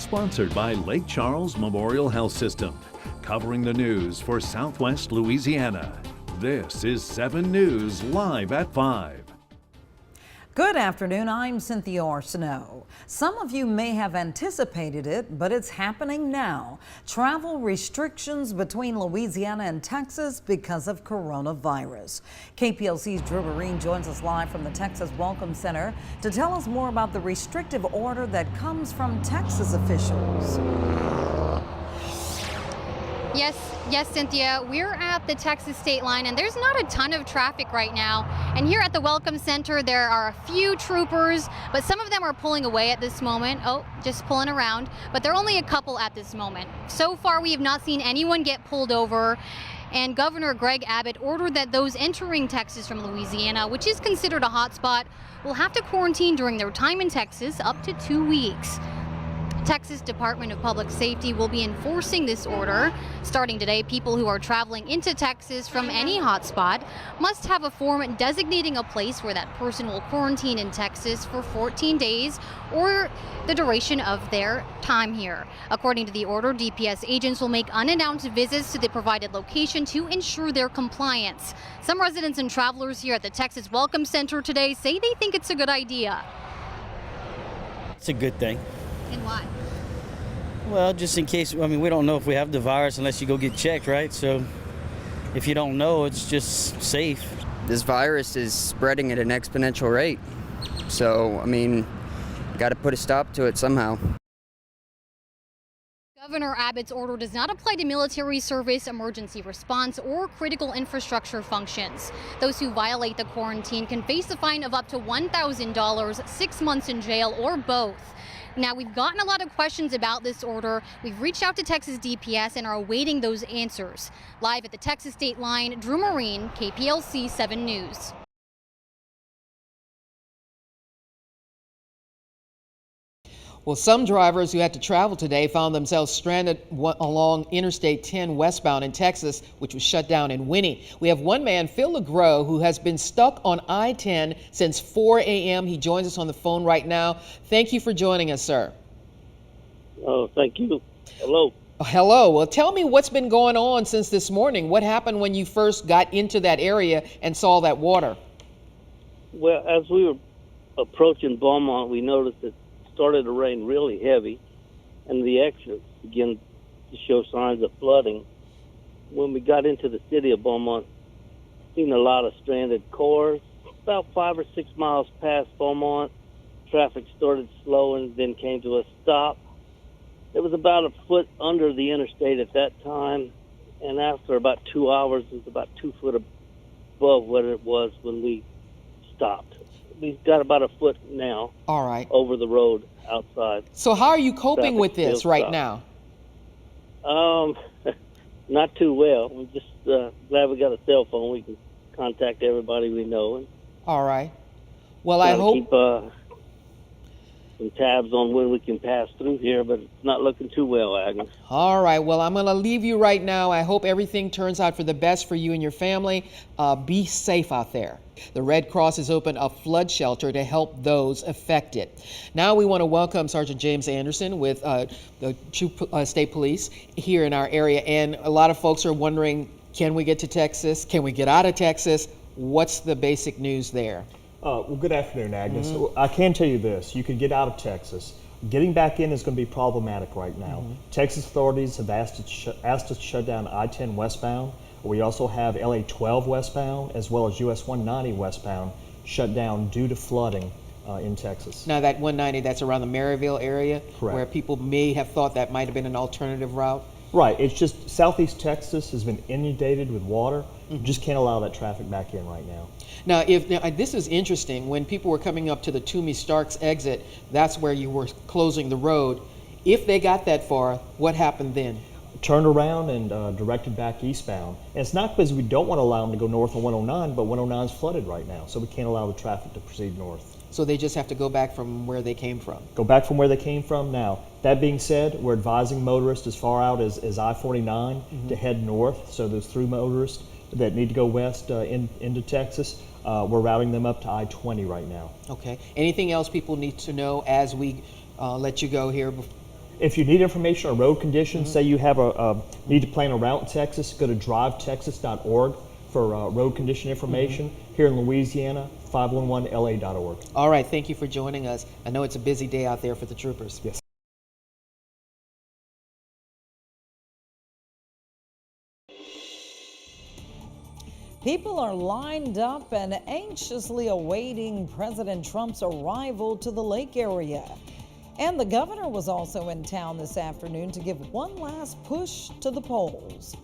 sponsored by Lake Charles Memorial Health System, covering the news for Southwest Louisiana. This is 7 News live at 5. Good afternoon, I'm Cynthia Arsenault. Some of you may have anticipated it, but it's happening now. Travel restrictions between Louisiana and Texas because of coronavirus. KPLC's Drew Marine joins us live from the Texas Welcome Center to tell us more about the restrictive order that comes from Texas officials. Yes, Cynthia, we're at the Texas state line and there's not a ton of traffic right now. And here at the Welcome Center, there are a few troopers, but some of them are pulling away at this moment. Oh, just pulling around, but there are only a couple at this moment. So far, we have not seen anyone get pulled over. And Governor Greg Abbott ordered that those entering Texas from Louisiana, which is considered a hotspot, will have to quarantine during their time in Texas up to 2 weeks. Texas Department of Public Safety will be enforcing this order. Starting today, people who are traveling into Texas from any hotspot must have a form designating a place where that person will quarantine in Texas for 14 days or the duration of their time here. According to the order, DPS agents will make unannounced visits to the provided location to ensure their compliance. Some residents and travelers here at the Texas Welcome Center today say they think it's a good idea. It's a good thing. And why? Well, just in case, we don't know if we have the virus unless you go get checked, right? So if you don't know, it's just safe. This virus is spreading at an exponential rate. So, got to put a stop to it somehow. Governor Abbott's order does not apply to military service, emergency response, or critical infrastructure functions. Those who violate the quarantine can face a fine of up to $1,000, 6 months in jail, or both. Now, we've gotten a lot of questions about this order. We've reached out to Texas DPS and are awaiting those answers. Live at the Texas state line, Drew Marine, KPLC 7 News. Well, some drivers who had to travel today found themselves stranded along Interstate 10 westbound in Texas, which was shut down in Winnie. We have one man, Phil LeGros, who has been stuck on I-10 since 4 a.m. He joins us on the phone right now. Thank you for joining us, sir. Oh, thank you. Hello. Hello. Well, tell me what's been going on since this morning. What happened when you first got into that area and saw that water? Well, as we were approaching Beaumont, we noticed it started to rain really heavy, and the exits began to show signs of flooding. When we got into the city of Beaumont, seen a lot of stranded cars. About 5 or 6 miles past Beaumont, traffic started slowing, then came to a stop. It was about a foot under the interstate at that time, and after about 2 hours, it was about 2 foot above what it was when we stopped. We've got about a foot now. All right. Over the road outside. So how are you coping with this right now? Not too well. We're just glad we got a cell phone. We can contact everybody we know. And all right. Well, I hope keep some tabs on when we can pass through here, but it's not looking too well, Agnes. All right. Well, I'm going to leave you right now. I hope everything turns out for the best for you and your family. Be safe out there. The Red Cross has opened a flood shelter to help those affected. Now we want to welcome Sergeant James Anderson with the State Police here in our area. And a lot of folks are wondering, can we get to Texas? Can we get out of Texas? What's the basic news there? Well, good afternoon, Agnes. I can tell you this. You can get out of Texas. Getting back in is going to be problematic right now. Texas authorities have asked us to shut down I-10 westbound. We also have LA-12 westbound as well as US 190 westbound shut down due to flooding in Texas. Now that 190, that's around the Maryville area? Correct. Where people may have thought that might have been an alternative route? Right. It's just Southeast Texas has been inundated with water. Just can't allow that traffic back in right now. Now, this is interesting. When people were coming up to the Toomey Starks exit, that's where you were closing the road. If they got that far, what happened then? Turned around and directed back eastbound. And it's not because we don't want to allow them to go north on 109, but 109 is flooded right now, so we can't allow the traffic to proceed north. So they just have to go back from where they came from? Go back from where they came from. Now, that being said, we're advising motorists as far out as I-49 to head north. So those through motorists that need to go west into Texas, we're routing them up to I-20 right now. Okay. Anything else people need to know as we let you go here? If you need information on road conditions, say you have need to plan a route in Texas, go to drivetexas.org for road condition information. Here in Louisiana, 511la.org. All right, thank you for joining us. I know it's a busy day out there for the troopers. Yes. People are lined up and anxiously awaiting President Trump's arrival to the lake area. And the governor was also in town this afternoon to give one last push to the polls.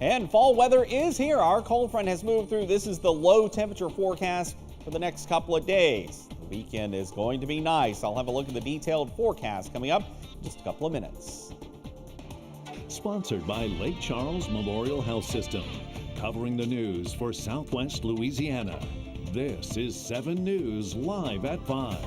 And fall weather is here. Our cold front has moved through. This is the low temperature forecast for the next couple of days. The weekend is going to be nice. I'll have a look at the detailed forecast coming up in just a couple of minutes. Sponsored by Lake Charles Memorial Health System, covering the news for Southwest Louisiana. This is 7 News live at 5.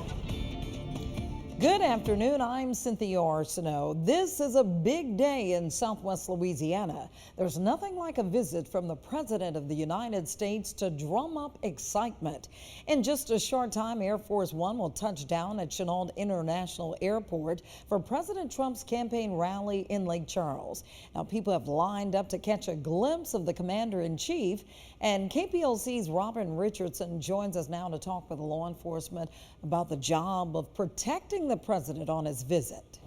Good afternoon, I'm Cynthia Arsenault. This is a big day in Southwest Louisiana. There's nothing like a visit from the President of the United States to drum up excitement. In just a short time, Air Force One will touch down at Chennault International Airport for President Trump's campaign rally in Lake Charles. Now, people have lined up to catch a glimpse of the Commander-in-Chief, and KPLC's Robin Richardson joins us now to talk with law enforcement about the job of protecting the president on his visit.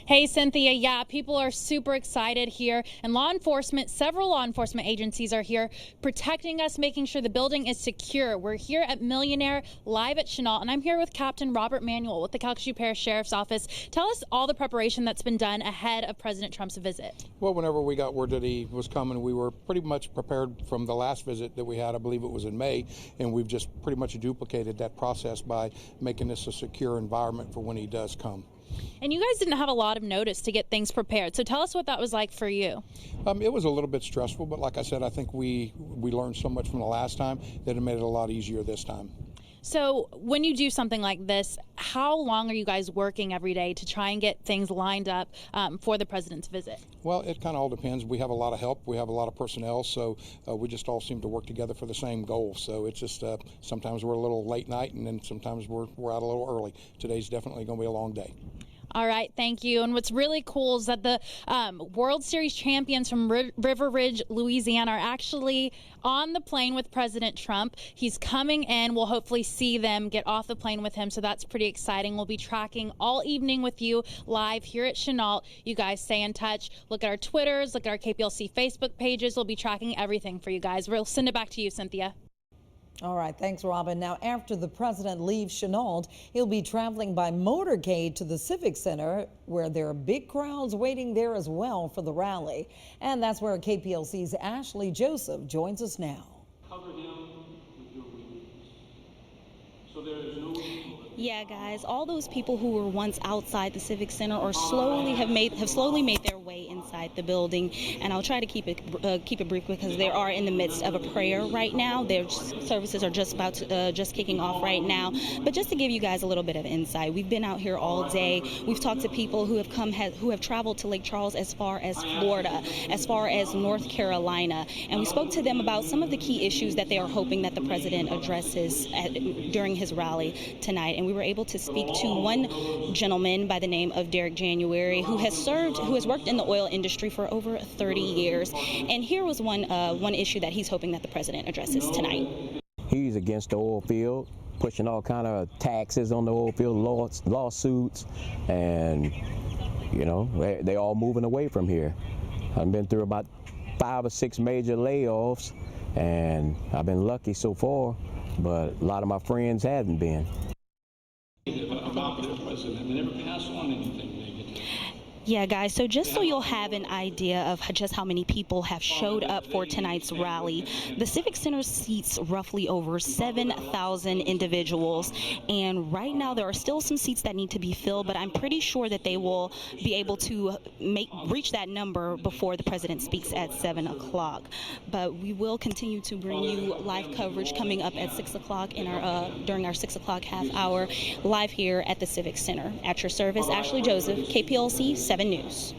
Hey, Cynthia. Yeah, people are super excited here, and several law enforcement agencies are here protecting us, making sure the building is secure. We're here at Millionaire, live at Chennault, and I'm here with Captain Robert Manuel with the Calcasieu Parish Sheriff's Office. Tell us all the preparation that's been done ahead of President Trump's visit. Well, whenever we got word that he was coming, we were pretty much prepared from the last visit that we had. I believe it was in May, and we've just pretty much duplicated that process by making this a secure environment for when he does come. And you guys didn't have a lot of notice to get things prepared, so tell us what that was like for you. It was a little bit stressful, but like I said, I think we learned so much from the last time that it made it a lot easier this time. So when you do something like this, how long are you guys working every day to try and get things lined up for the president's visit? Well, it kind of all depends. We have a lot of help. We have a lot of personnel, so we just all seem to work together for the same goal. So it's just sometimes we're a little late night, and then sometimes we're out a little early. Today's definitely going to be a long day. All right, thank you. And what's really cool is that the World Series champions from River Ridge, Louisiana, are actually on the plane with President Trump. He's coming in. We'll hopefully see them get off the plane with him, so that's pretty exciting. We'll be tracking all evening with you live here at Chennault. You guys stay in touch. Look at our Twitters, look at our KPLC Facebook pages. We'll be tracking everything for you guys. We'll send it back to you, Cynthia. All right, thanks, Robin. Now, after the president leaves Chennault, he'll be traveling by motorcade to the Civic Center, where there are big crowds waiting there as well for the rally. And that's where KPLC's Ashley Joseph joins us now. Cover him with your wings, so there is no. Yeah, guys, all those people who were once outside the Civic Center are have slowly made their way inside the building, and I'll try to keep it brief because they are in the midst of a prayer right now. Their services are just kicking off right now. But just to give you guys a little bit of insight, we've been out here all day. We've talked to people who have traveled to Lake Charles as far as Florida, as far as North Carolina, and we spoke to them about some of the key issues that they are hoping that the president addresses during his rally tonight. And we were able to speak to one gentleman by the name of Derek January, who has worked in the oil industry for over 30 years. And here was one issue that he's hoping that the president addresses tonight. He's against the oil field, pushing all kind of taxes on the oil field, lawsuits, and you know, they all moving away from here. I've been through about 5 or 6 major layoffs, and I've been lucky so far, but a lot of my friends haven't been. About the president, they never pass on anything negative. Yeah, guys, so just so you'll have an idea of just how many people have showed up for tonight's rally, the Civic Center seats roughly over 7,000 individuals, and right now there are still some seats that need to be filled, but I'm pretty sure that they will be able to reach that number before the president speaks at 7 o'clock. But we will continue to bring you live coverage coming up at 6 o'clock during our 6 o'clock half hour live here at the Civic Center. At your service, Ashley Joseph, KPLC 7 News.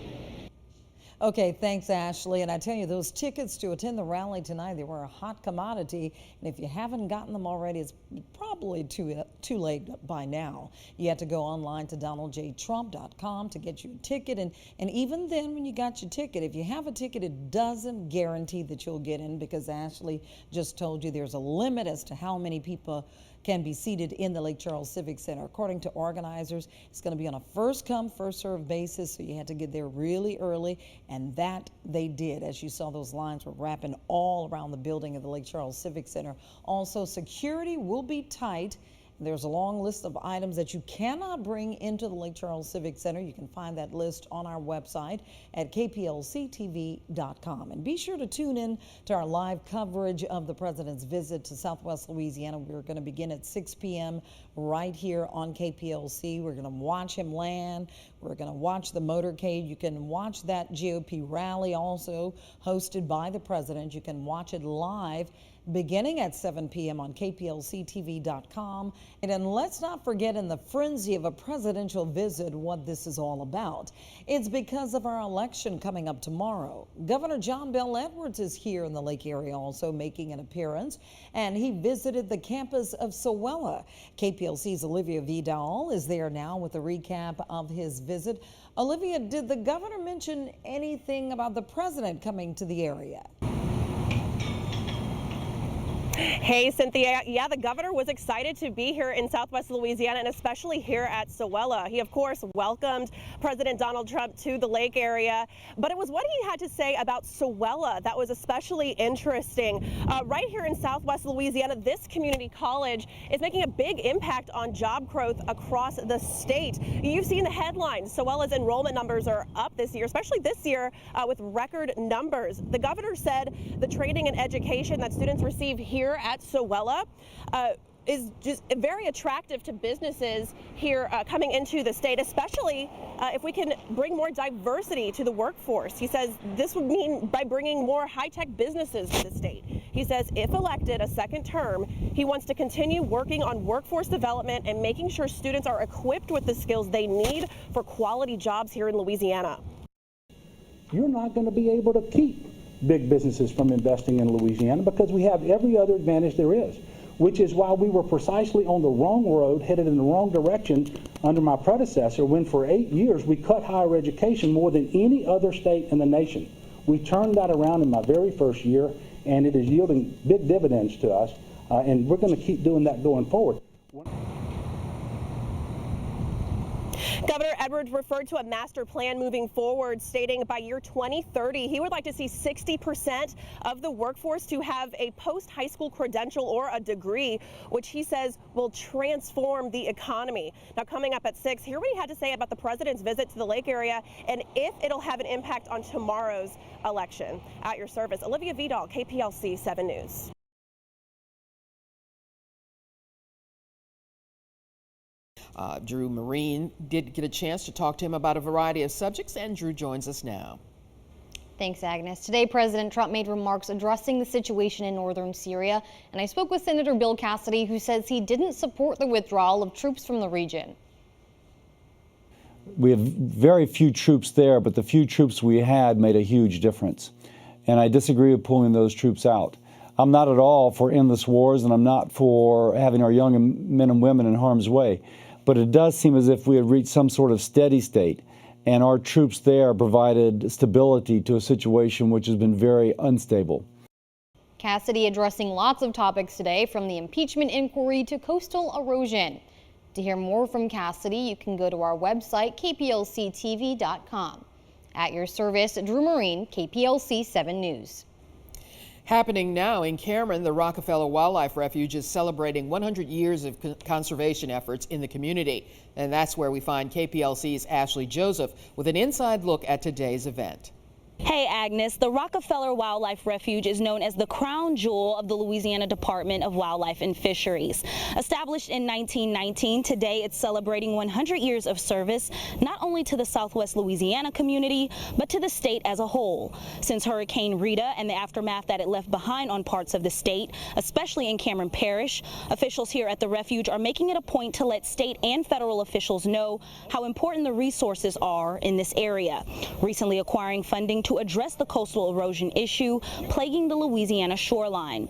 Okay, thanks, Ashley. And I tell you, those tickets to attend the rally tonight, they were a hot commodity. And if you haven't gotten them already, it's probably too late by now. You have to go online to donaldjtrump.com to get you a ticket. And even then, when you got your ticket, if you have a ticket, it doesn't guarantee that you'll get in, because Ashley just told you there's a limit as to how many people can be seated in the Lake Charles Civic Center. According to organizers, it's going to be on a first come, first served basis, so you had to get there really early, and that they did. As you saw, those lines were wrapping all around the building of the Lake Charles Civic Center. Also, security will be tight. There's a long list of items that you cannot bring into the Lake Charles Civic Center. You can find that list on our website at KPLCTV.com. And be sure to tune in to our live coverage of the president's visit to Southwest Louisiana. We're going to begin at 6 p.m. right here on KPLC. We're going to watch him land. We're going to watch the motorcade. You can watch that GOP rally also hosted by the president. You can watch it live beginning at 7 p.m. on KPLCTV.com. And then let's not forget, in the frenzy of a presidential visit, what this is all about. It's because of our election coming up tomorrow. Governor John Bel Edwards is here in the Lake area also making an appearance, and he visited the campus of Sewella. KPLC's Olivia Vidal is there now with a recap of his visit. Olivia, did the governor mention anything about the president coming to the area? Hey, Cynthia. Yeah, the governor was excited to be here in Southwest Louisiana, and especially here at Sewella. He, of course, welcomed President Donald Trump to the lake area, but it was what he had to say about Sewella that was especially interesting. Right here in Southwest Louisiana, this community college is making a big impact on job growth across the state. You've seen the headlines. Sewella's enrollment numbers are up this year, especially this year with record numbers. The governor said the training and education that students receive here at Sewella is just very attractive to businesses here coming into the state, especially if we can bring more diversity to the workforce. He says this would mean by bringing more high-tech businesses to the state. He says if elected a second term, he wants to continue working on workforce development and making sure students are equipped with the skills they need for quality jobs here in Louisiana. You're not going to be able to keep big businesses from investing in Louisiana because we have every other advantage there is, which is why we were precisely on the wrong road, headed in the wrong direction under my predecessor, when for 8 years we cut higher education more than any other state in the nation. We turned that around in my very first year, and it is yielding big dividends to us, and we're going to keep doing that going forward. Governor Edwards referred to a master plan moving forward, stating by year 2030, he would like to see 60% of the workforce to have a post-high school credential or a degree, which he says will transform the economy. Now, coming up at 6, hear what he had to say about the president's visit to the lake area and if it'll have an impact on tomorrow's election. At your service, Olivia Vidal, KPLC 7 News. Drew Marine did get a chance to talk to him about a variety of subjects, and Drew joins us now. Thanks, Agnes. Today, President Trump made remarks addressing the situation in northern Syria, and I spoke with Senator Bill Cassidy, who says he didn't support the withdrawal of troops from the region. We have very few troops there, but the few troops we had made a huge difference, and I disagree with pulling those troops out. I'm not at all for endless wars, and I'm not for having our young men and women in harm's way. But it does seem as if we have reached some sort of steady state, and our troops there provided stability to a situation which has been very unstable. Cassidy addressing lots of topics today, from the impeachment inquiry to coastal erosion. To hear more from Cassidy, you can go to our website, KPLCTV.com. At your service, Drew Marine, KPLC 7 News. Happening now in Cameron, the Rockefeller Wildlife Refuge is celebrating 100 years of conservation efforts in the community. And that's where we find KPLC's Ashley Joseph with an inside look at today's event. Hey, Agnes. The Rockefeller Wildlife Refuge is known as the crown jewel of the Louisiana Department of Wildlife and Fisheries. Established in 1919, today it's celebrating 100 years of service, not only to the Southwest Louisiana community, but to the state as a whole. Since Hurricane Rita and the aftermath that it left behind on parts of the state, especially in Cameron Parish, officials here at the refuge are making it a point to let state and federal officials know how important the resources are in this area. Recently acquiring funding to address the coastal erosion issue plaguing the Louisiana shoreline.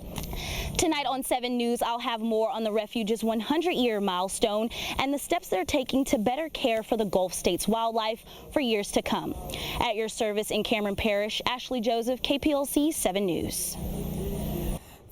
Tonight on 7 News, I'll have more on the refuge's 100-year milestone and the steps they're taking to better care for the Gulf states' wildlife for years to come. At your service in Cameron Parish, Ashley Joseph, KPLC 7 News.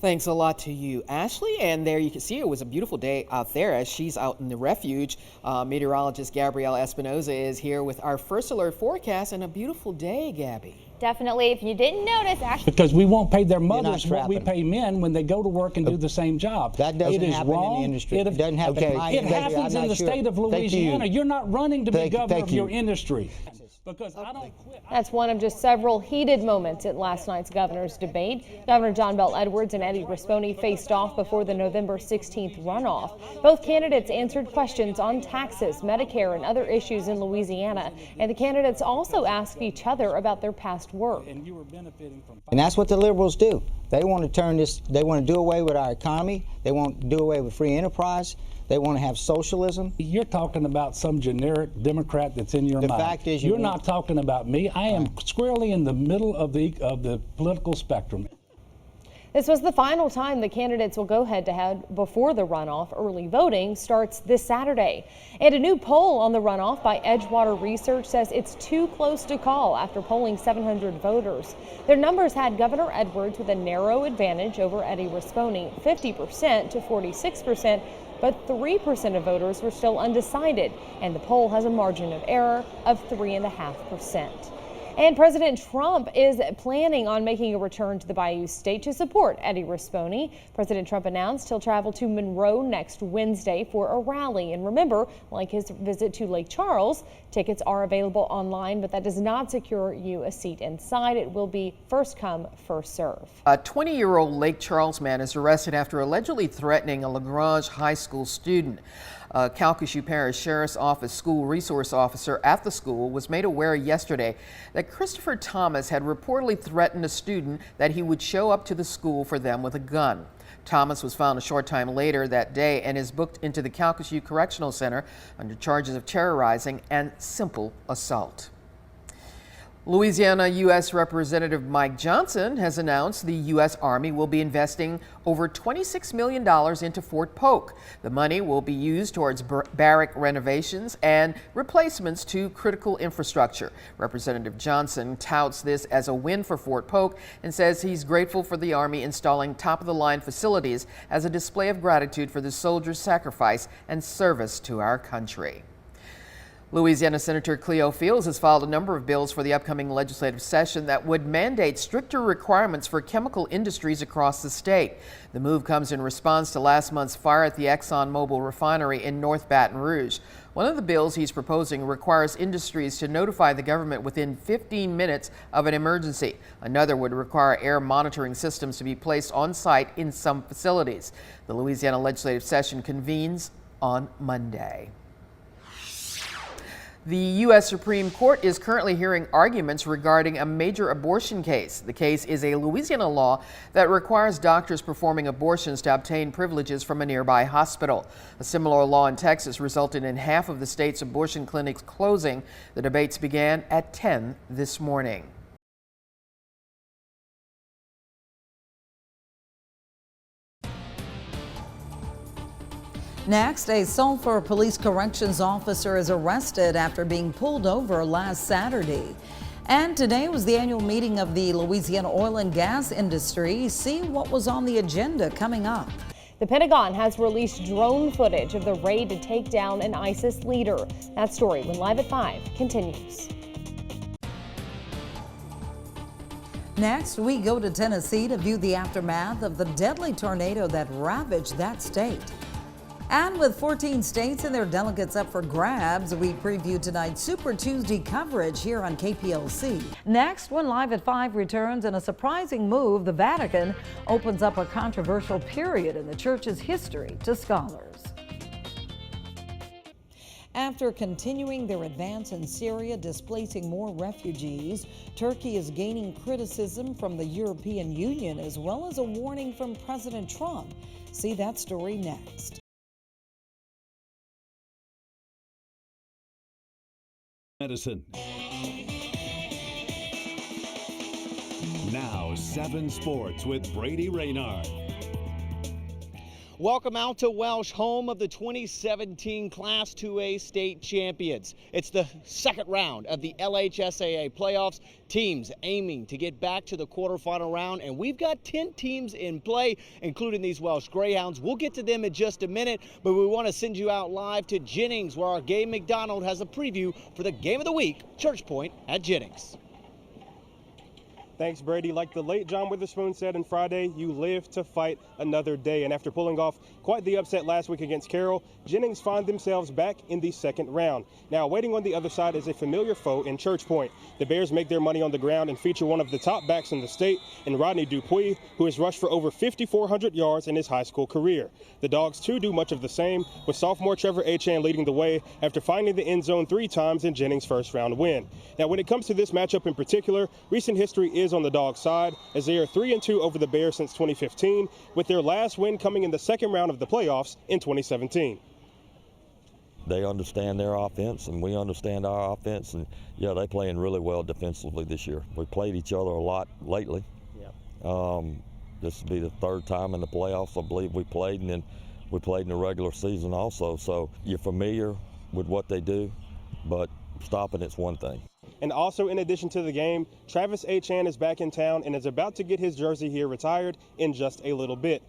Thanks a lot to you, Ashley. And there you can see it was a beautiful day out there as she's out in the refuge. Meteorologist Gabrielle Espinoza is here with our first alert forecast, and a beautiful day, Gabby. Definitely. If you didn't notice, Ashley. Because we won't pay their mothers what we pay men when they go to work and do the same job. That doesn't happen wrong. in the industry. It doesn't happen in my industry. It happens in the sure. state of Louisiana. You're not running to be governor of your industry. Because I don't quit. That's one of just several heated moments at last night's governor's debate. Governor John Bel Edwards and Eddie Rispone faced off before the November 16th runoff. Both candidates answered questions on taxes, Medicare, and other issues in Louisiana. And the candidates also asked each other about their past work. And that's what the liberals do. They want to turn this, they want to do away with our economy. They want to do away with free enterprise. They want to have socialism. You're talking about some generic Democrat that's in your mind. The fact is, you're not talking about me. I am squarely in the middle of the political spectrum. This was the final time the candidates will go head-to-head before the runoff. Early voting starts this Saturday. And a new poll on the runoff by Edgewater Research says it's too close to call after polling 700 voters. Their numbers had Governor Edwards with a narrow advantage over Eddie Rispone, 50% to 46%, but 3% of voters were still undecided, and the poll has a margin of error of 3.5%. And President Trump is planning on making a return to the Bayou State to support Eddie Rispone. President Trump announced he'll travel to Monroe next Wednesday for a rally. And remember, like his visit to Lake Charles, tickets are available online, but that does not secure you a seat inside. It will be first come, first serve. A 20-year-old Lake Charles man is arrested after allegedly threatening a LaGrange High School student. Calcasieu Parish Sheriff's Office school resource officer at the school was made aware yesterday that Christopher Thomas had reportedly threatened a student that he would show up to the school for them with a gun. Thomas was found a short time later that day and is booked into the Calcasieu Correctional Center under charges of terrorizing and simple assault. Louisiana U.S. Representative Mike Johnson has announced the U.S. Army will be investing over $26 million into Fort Polk. The money will be used towards barrack renovations and replacements to critical infrastructure. Representative Johnson touts this as a win for Fort Polk and says he's grateful for the Army installing top-of-the-line facilities as a display of gratitude for the soldiers' sacrifice and service to our country. Louisiana Senator Cleo Fields has filed a number of bills for the upcoming legislative session that would mandate stricter requirements for chemical industries across the state. The move comes in response to last month's fire at the ExxonMobil refinery in North Baton Rouge. One of the bills he's proposing requires industries to notify the government within 15 minutes of an emergency. Another would require air monitoring systems to be placed on site in some facilities. The Louisiana legislative session convenes on Monday. The U.S. Supreme Court is currently hearing arguments regarding a major abortion case. The case is a Louisiana law that requires doctors performing abortions to obtain privileges from a nearby hospital. A similar law in Texas resulted in half of the state's abortion clinics closing. The debates began at 10 this morning. Next, a Sulphur Police Corrections officer is arrested after being pulled over last Saturday. And today was the annual meeting of the Louisiana oil and gas industry. See what was on the agenda coming up. The Pentagon has released drone footage of the raid to take down an ISIS leader. That story, when Live at 5, continues. Next, we go to Tennessee to view the aftermath of the deadly tornado that ravaged that state. And with 14 states and their delegates up for grabs, we preview tonight's Super Tuesday coverage here on KPLC. Next, when Live at 5 returns, in a surprising move, the Vatican opens up a controversial period in the church's history to scholars. After continuing their advance in Syria, displacing more refugees, Turkey is gaining criticism from the European Union as well as a warning from President Trump. See that story next. Medicine. Now 7 Sports with Brady Raynard. Welcome out to Welsh, home of the 2017 Class 2A state champions. It's the second round of the LHSAA playoffs. Teams aiming to get back to the quarterfinal round, and we've got 10 teams in play, including these Welsh Greyhounds. We'll get to them in just a minute, but we want to send you out live to Jennings, where our Gabe McDonald has a preview for the game of the week, Church Point at Jennings. Thanks, Brady. Like the late John Witherspoon said on Friday, you live to fight another day. And after pulling off quite the upset last week against Carroll, Jennings find themselves back in the second round. Now, waiting on the other side is a familiar foe in Church Point. The Bears make their money on the ground and feature one of the top backs in the state in Rodney Dupuis, who has rushed for over 5,400 yards in his high school career. The Dogs, too, do much of the same, with sophomore Trevor Achan leading the way after finding the end zone 3 times in Jennings' first round win. Now, when it comes to this matchup in particular, recent history is on the Dogs' side, as they are 3-2 over the Bears since 2015, with their last win coming in the second round of the playoffs in 2017. They understand their offense, and we understand our offense, and yeah, they're playing really well defensively this year. We played each other a lot lately. This will be the third time in the playoffs I believe we played, and then we played in the regular season also. So you're familiar with what they do, but stopping it's one thing. And also, in addition to the game, Travis Achan is back in town and is about to get his jersey here retired in just a little bit.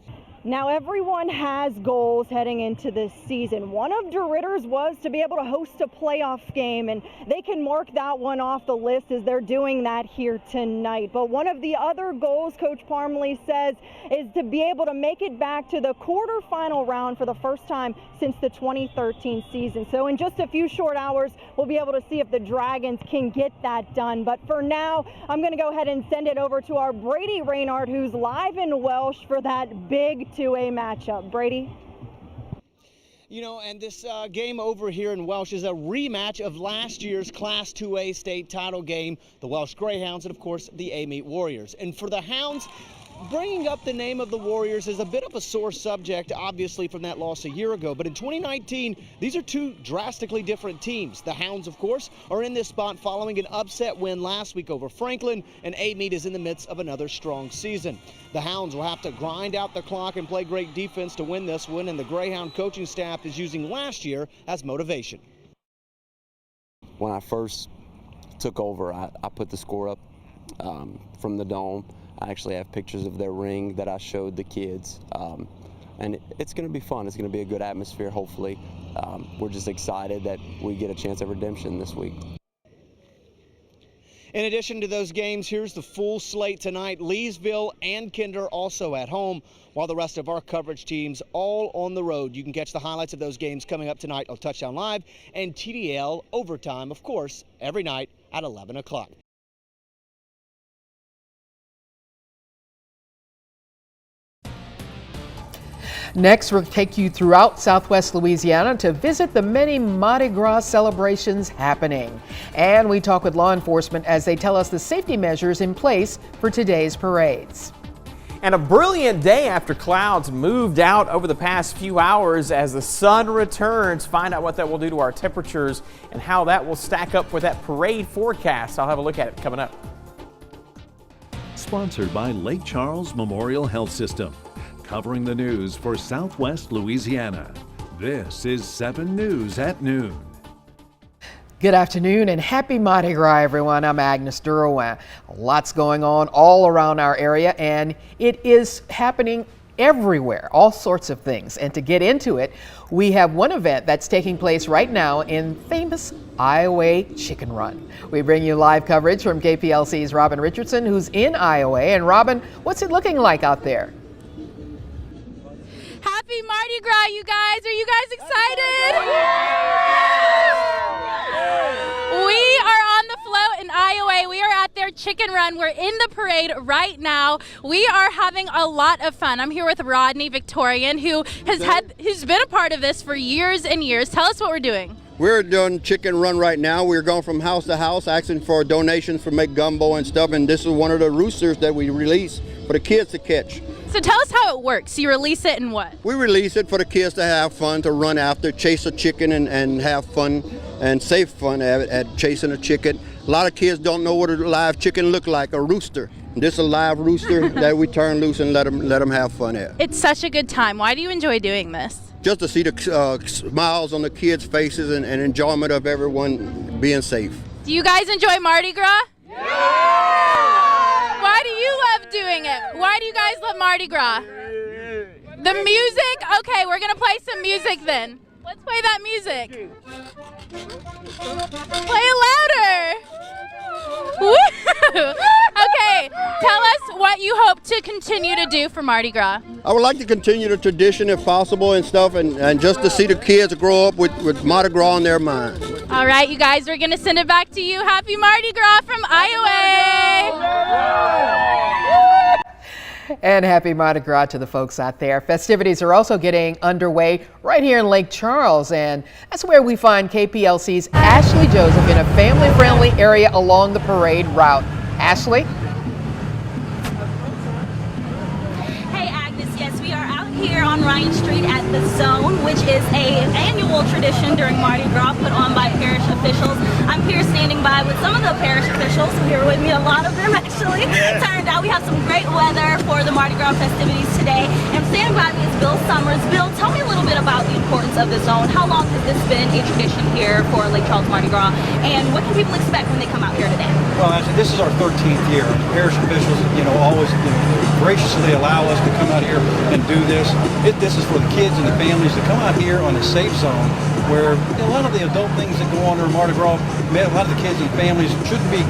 Now, everyone has goals heading into this season. One of DeRitter's was to be able to host a playoff game, and they can mark that one off the list as they're doing that here tonight. But one of the other goals, Coach Parmalee says, is to be able to make it back to the quarterfinal round for the first time since the 2013 season. So in just a few short hours, we'll be able to see if the Dragons can get that done. But for now, I'm going to go ahead and send it over to our Brady Raynard, who's live in Welsh for that big 2A matchup. Brady? You know, and this game over here in Welsh is a rematch of last year's Class 2A state title game, the Welsh Greyhounds and, of course, the A-Meet Warriors. And for the Hounds, bringing up the name of the Warriors is a bit of a sore subject, obviously, from that loss a year ago. But in 2019, these are two drastically different teams. The Hounds, of course, are in this spot following an upset win last week over Franklin, and A-Meet is in the midst of another strong season. The Hounds will have to grind out the clock and play great defense to win this one, and the Greyhound coaching staff is using last year as motivation. When I first took over, I put the score up from the dome. I actually have pictures of their ring that I showed the kids, and it's going to be fun. It's going to be a good atmosphere, hopefully. We're just excited that we get a chance at redemption this week. In addition to those games, here's the full slate tonight. Leesville and Kinder also at home, while the rest of our coverage teams all on the road. You can catch the highlights of those games coming up tonight on Touchdown Live and TDL Overtime, of course, every night at 11 o'clock. Next, we'll take you throughout Southwest Louisiana to visit the many Mardi Gras celebrations happening. And we talk with law enforcement as they tell us the safety measures in place for today's parades. And a brilliant day after clouds moved out over the past few hours as the sun returns. Find out what that will do to our temperatures and how that will stack up with that parade forecast. I'll have a look at it coming up. Sponsored by Lake Charles Memorial Health System. Covering the news for Southwest Louisiana. This is 7 News at Noon. Good afternoon and happy Mardi Gras, everyone. I'm Agnes Durowin. Lots going on all around our area, and it is happening everywhere, all sorts of things. And to get into it, we have one event that's taking place right now in famous Iowa Chicken Run. We bring you live coverage from KPLC's Robin Richardson, who's in Iowa. And Robin, what's it looking like out there? Happy Mardi Gras, you guys. Are you guys excited? We are on the float in Iowa. We are at their chicken run. We're in the parade right now. We are having a lot of fun. I'm here with Rodney Victorian, who's been a part of this for years and years. Tell us what we're doing. We're doing chicken run right now. We're going from house to house asking for donations for make gumbo and stuff, and this is one of the roosters that we release for the kids to catch. So tell us how it works. You release it and what? We release it for the kids to have fun, to run after, chase a chicken and have fun and safe fun at chasing a chicken. A lot of kids don't know what a live chicken look like, a rooster. This is a live rooster that we turn loose and let them have fun at. It's such a good time. Why do you enjoy doing this? Just to see the smiles on the kids' faces and enjoyment of everyone being safe. Do you guys enjoy Mardi Gras? Yeah! Why do you love doing it? Why do you guys love Mardi Gras? The music? Okay, we're going to play some music then. Let's play that music. Play it louder. Woo! Okay, tell us what you hope to continue to do for Mardi Gras. I would like to continue the tradition if possible and stuff, and just to see the kids grow up with Mardi Gras in their mind. All right, you guys, we're going to send it back to you. Happy Mardi Gras from Iowa! And happy Mardi Gras to the folks out there. Festivities are also getting underway right here in Lake Charles, and that's where we find KPLC's Ashley Joseph in a family-friendly area along the parade route. Ashley? Hey Agnes, yes, we are out here on Ryan Street at the Zone, which is an annual tradition during Mardi Gras put on by parish officials. I'm here standing by with some of the parish officials here with me, a lot of them actually. Turned out we have some great weather for the Mardi Gras festivities today. And standing by me is Bill Summers. Bill, tell me a little bit about the importance of the Zone. How long has this been a tradition here for Lake Charles Mardi Gras? And what can people expect when they come out here today? Well, actually, this is our 13th year. Parish officials, always graciously allow us to come out here and do this. This is for the kids and the families to come out here on a safe zone where a lot of the adult things that go on during Mardi Gras, a lot of the kids and families shouldn't be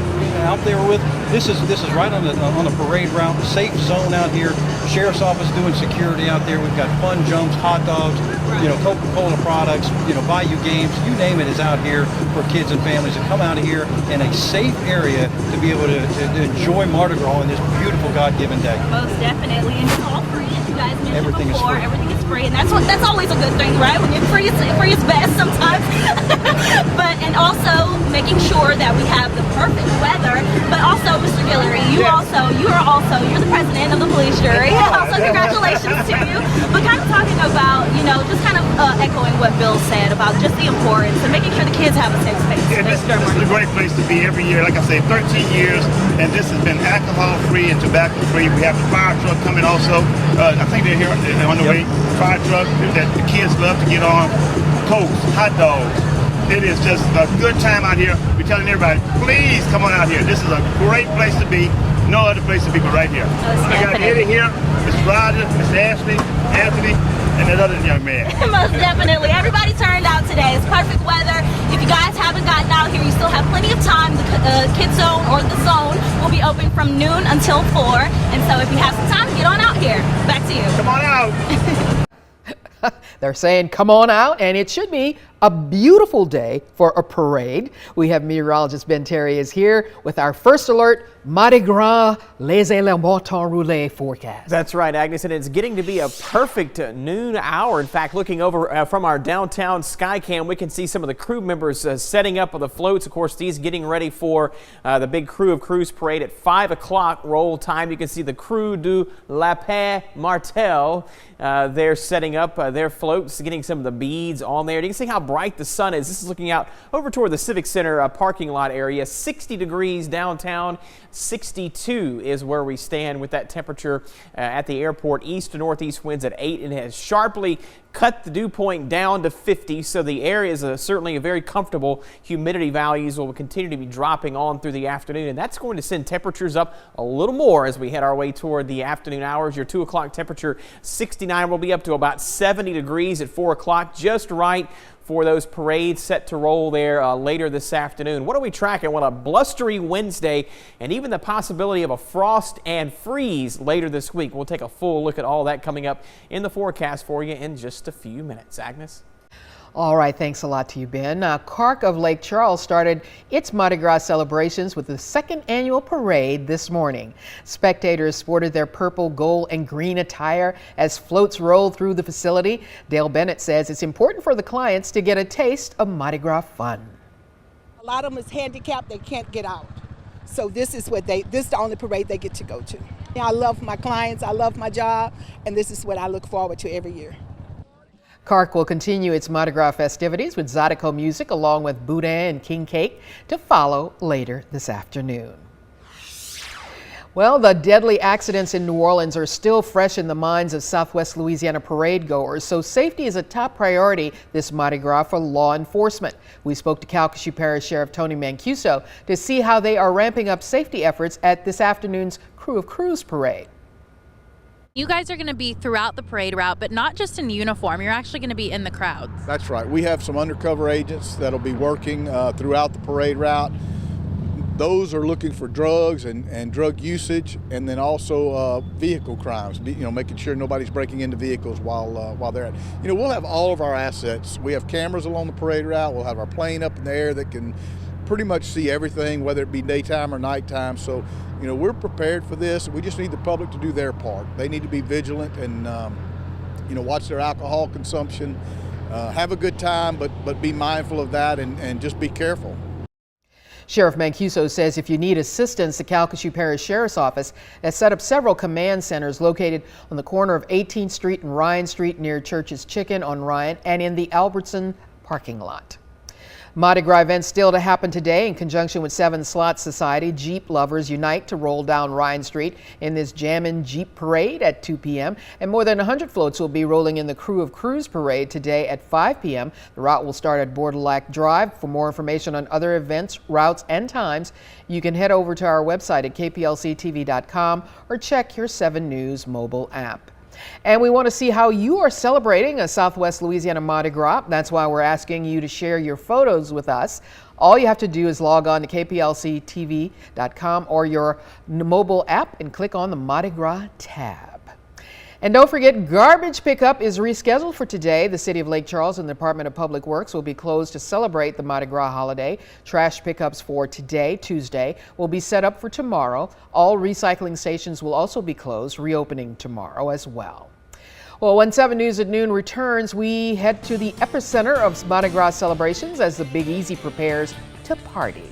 out there with. This is right on the parade route, safe zone out here. Sheriff's office doing security out there. We've got fun jumps, hot dogs, Coca-Cola products, Bayou games, you name it is out here for kids and families to come out here in a safe area to be able to enjoy Mardi Gras on this beautiful God-given day. Most definitely, and it's all free, as you guys mentioned Everything before. is free. Everything is free, and that's always a good thing, right? When you're free is best sometimes. And also making sure that we have the perfect weather. But also, Mr. Guillory, you're the president of the police jury. Also, congratulations to you. But kind of talking about, just kind of echoing what Bill said about just the importance and making sure the kids have a safe space. Yeah, this is a great place to be every year. Like I say, 13 years, and this has been alcohol-free and tobacco-free. We have the fire truck coming also. I think they're here on the way. Fire truck that the kids love to get on. Cokes, hot dogs. It is just a good time out here. We're telling everybody, please come on out here. This is a great place to be. No other place to be but right here. I got Eddie here, Mr. Roger, Mr. Ashley, Anthony, and that other young man. Most definitely. Everybody turned out today. It's perfect weather. If you guys haven't gotten out here, you still have plenty of time. The Kids Zone or the Zone will be open from noon until 4. And so if you have some time, get on out here. Back to you. Come on out. They're saying come on out, and it should be a beautiful day for a parade. We have meteorologist Ben Terry is here with our first alert, Mardi Gras les éléments roulés forecast. That's right, Agnes, and it's getting to be a perfect noon hour. In fact, looking over from our downtown Skycam, we can see some of the crew members setting up on the floats. Of course, these getting ready for the big Crew of Crews parade at 5 o'clock roll time. You can see the Crew du Lapin Martel. They're setting up their floats, getting some of the beads on there. You can see how bright the sun is. This is looking out over toward the Civic Center parking lot area. 60 degrees downtown. 62 is where we stand with that temperature at the airport. East to northeast winds at 8, and it has sharply cut the dew point down to 50, so the air is certainly a very comfortable. Humidity values will continue to be dropping on through the afternoon, and that's going to send temperatures up a little more as we head our way toward the afternoon hours. Your 2 o'clock temperature 69 will be up to about 70 degrees at 4 o'clock, just right for those parades set to roll there later this afternoon. What are we tracking? Well, a blustery Wednesday and even the possibility of a frost and freeze later this week. We'll take a full look at all that coming up in the forecast for you in just a few minutes. Agnes? All right, thanks a lot to you, Ben. Carc of Lake Charles started its Mardi Gras celebrations with the second annual parade this morning. Spectators sported their purple, gold, and green attire as floats rolled through the facility. Dale Bennett says it's important for the clients to get a taste of Mardi Gras fun. A lot of them is handicapped, they can't get out. So this is the only parade they get to go to. I love my clients, I love my job, and this is what I look forward to every year. Carc will continue its Mardi Gras festivities with Zydeco music along with Boudin and King Cake to follow later this afternoon. Well, the deadly accidents in New Orleans are still fresh in the minds of Southwest Louisiana parade goers, so safety is a top priority this Mardi Gras for law enforcement. We spoke to Calcasieu Parish Sheriff Tony Mancuso to see how they are ramping up safety efforts at this afternoon's Crew of Crews parade. You guys are going to be throughout the parade route, but not just in uniform. You're actually going to be in the crowds. That's right. We have some undercover agents that'll be working throughout the parade route. Those are looking for drugs and drug usage, and then also vehicle crimes. Making sure nobody's breaking into vehicles while they're at. We'll have all of our assets. We have cameras along the parade route. We'll have our plane up in the air that can pretty much see everything, whether it be daytime or nighttime. So, we're prepared for this. We just need the public to do their part. They need to be vigilant and, watch their alcohol consumption, have a good time, but be mindful of that and just be careful. Sheriff Mancuso says if you need assistance, the Calcasieu Parish Sheriff's Office has set up several command centers located on the corner of 18th Street and Ryan Street near Church's Chicken on Ryan and in the Albertson parking lot. Mardi Gras events still to happen today. In conjunction with Seven Slots Society, Jeep lovers unite to roll down Ryan Street in this Jammin' Jeep parade at 2 p.m. And more than 100 floats will be rolling in the Crew of Crews parade today at 5 p.m. The route will start at Borderlac Drive. For more information on other events, routes, and times, you can head over to our website at kplctv.com or check your 7 News mobile app. And we want to see how you are celebrating a Southwest Louisiana Mardi Gras. That's why we're asking you to share your photos with us. All you have to do is log on to kplctv.com or your mobile app and click on the Mardi Gras tab. And don't forget, garbage pickup is rescheduled for today. The City of Lake Charles and the Department of Public Works will be closed to celebrate the Mardi Gras holiday. Trash pickups for today, Tuesday, will be set up for tomorrow. All recycling stations will also be closed, reopening tomorrow as well. Well, when 7 News at Noon returns, we head to the epicenter of Mardi Gras celebrations as the Big Easy prepares to party.